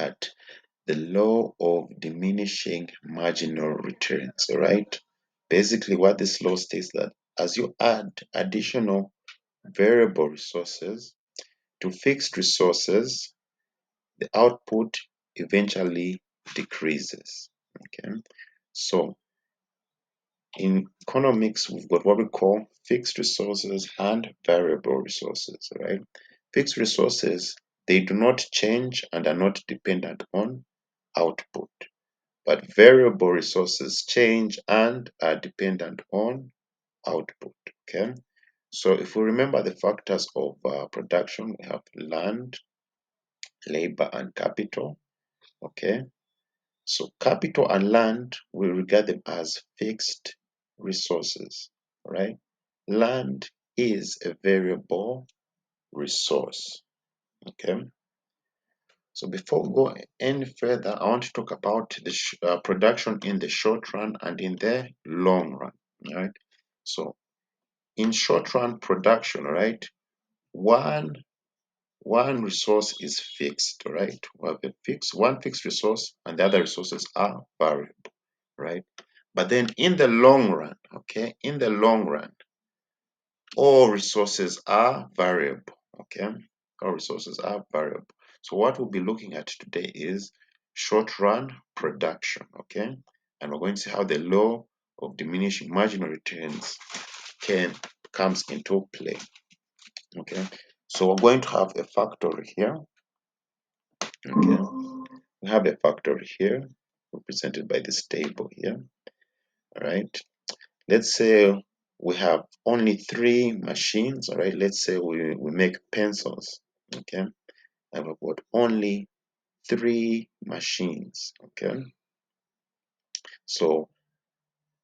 at the law of diminishing marginal returns. All right. Basically, what this law states that as you add additional variable resources to fixed resources, the output eventually decreases. Okay. So in economics, we've got what we call fixed resources and variable resources, right? Fixed resources, they do not change and are not dependent on output, but variable resources change and are dependent on output, okay? So if we remember the factors of production, we have land, labor, and capital, okay? So capital and land, we regard them as fixed resources, right? Land is a variable resource, okay? So before we go any further, I want to talk about the production in the short run and in the long run, right? So in short run production, right, one resource is fixed, right? We have one fixed resource and the other resources are variable, right? But then in the long run, okay, in the long run, all resources are variable, okay? All resources are variable. So what we'll be looking at today is short run production, okay? And we're going to see how the law of diminishing marginal returns comes into play, okay? So we're going to have a factory here, okay? We have a factory here represented by this table here, all right? Let's say we have only 3 machines, all right? Let's say we make pencils, okay? And we've got only 3 machines, okay? So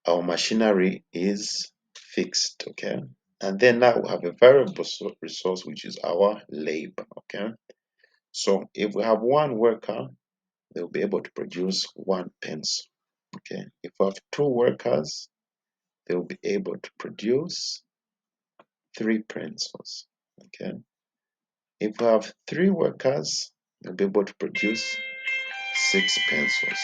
our machinery is fixed, okay? And then now we have a variable resource, which is our labor, okay? So if we have one worker, they'll be able to produce 1 pencil, okay? If we have 2 workers, they'll be able to produce 3 pencils, okay? If we have 3 workers, they'll be able to produce 6 pencils.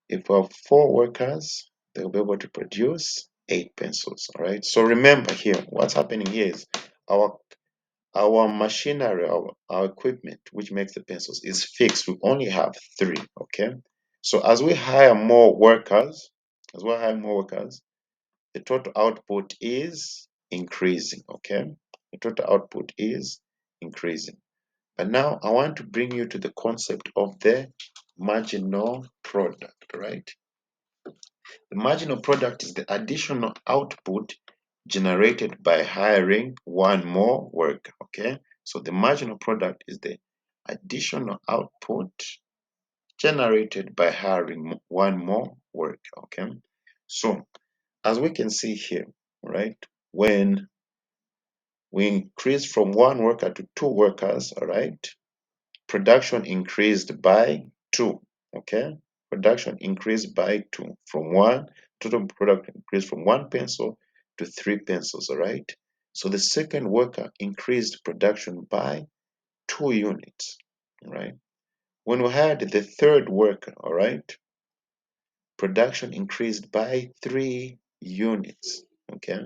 If we have 4 workers, they'll be able to produce 8 pencils. All right. So remember here, what's happening here is our machinery, our equipment, which makes the pencils, is fixed. We only have 3. Okay. So as we hire more workers, the total output is increasing. Okay. The total output is increasing. But now I want to bring you to the concept of the marginal product, right? The marginal product is the additional output generated by hiring one more worker, okay? So the marginal product is the additional output generated by hiring one more worker, okay? So as we can see here, right, when we increase from 1 worker to 2 workers, all right, production increased by 2, okay? Production increased by 2 from 1, total product increased from 1 pencil to 3 pencils, all right? So the second worker increased production by 2 units, all right? When we had the third worker, all right, production increased by 3 units, okay?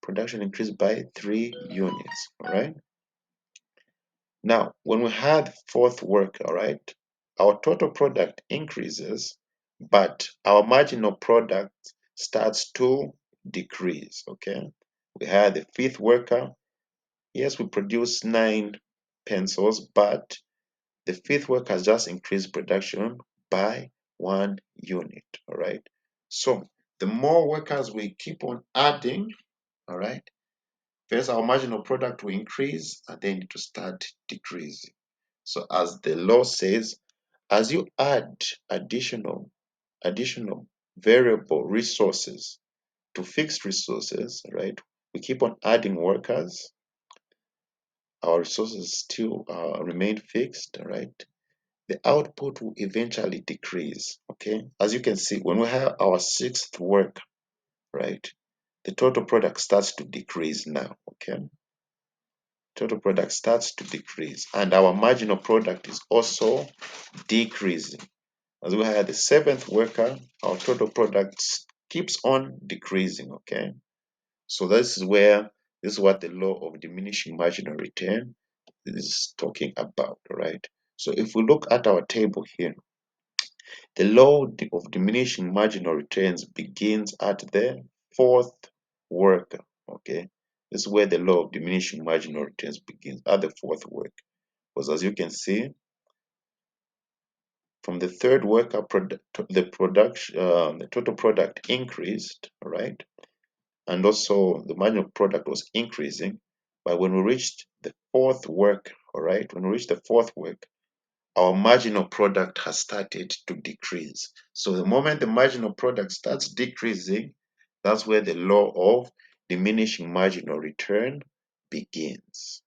Production increased by 3 units, all right? Now, when we had fourth worker, all right, our total product increases, but our marginal product starts to decrease, okay? We had the fifth worker. Yes, we produced 9 pencils, but the fifth worker has just increased production by 1 unit, all right? So the more workers we keep on adding, all right, first our marginal product will increase and then it will start decreasing. So as the law says, as you add additional variable resources to fixed resources, right? We keep on adding workers. Our resources still remain fixed, right? The output will eventually decrease, okay? As you can see, when we have our sixth worker, right? The total product starts to decrease now, okay? total product starts to decrease, and our marginal product is also decreasing. As we had the seventh worker, our total product keeps on decreasing. Okay, so this is what the law of diminishing marginal return is talking about, right? So if we look at our table here, the law of diminishing marginal returns begins at the fourth worker. Okay, this is where the law of diminishing marginal returns begins, at the fourth worker. Because as you can see, from the third worker, the total product increased, right? And also the marginal product was increasing. But when we reached the fourth work, all right, when we reached the fourth work, our marginal product has started to decrease. So the moment the marginal product starts decreasing, that's where the law of diminishing marginal return begins.